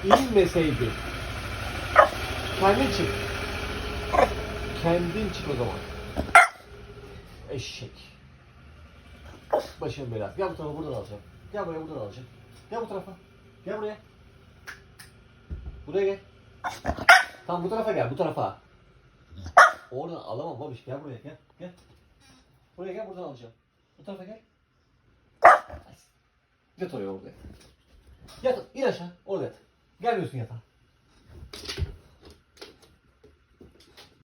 İnmeseydin. Kendin çık. Kendin çık o zaman. Eşek. Başım belası. Gel bu tarafa, buradan alacağım. Gel buraya, buradan alacağım. Gel bu tarafa. Gel buraya. Buraya gel. Tamam, bu tarafa gel, bu tarafa. Oradan alamam babiş. Gel buraya, gel. Gel. Buraya gel, buradan alacağım. Bu tarafa gel. Yat oraya, orada. Yat, in aşağı. Orada yat. Gelmiyorsun yatağa.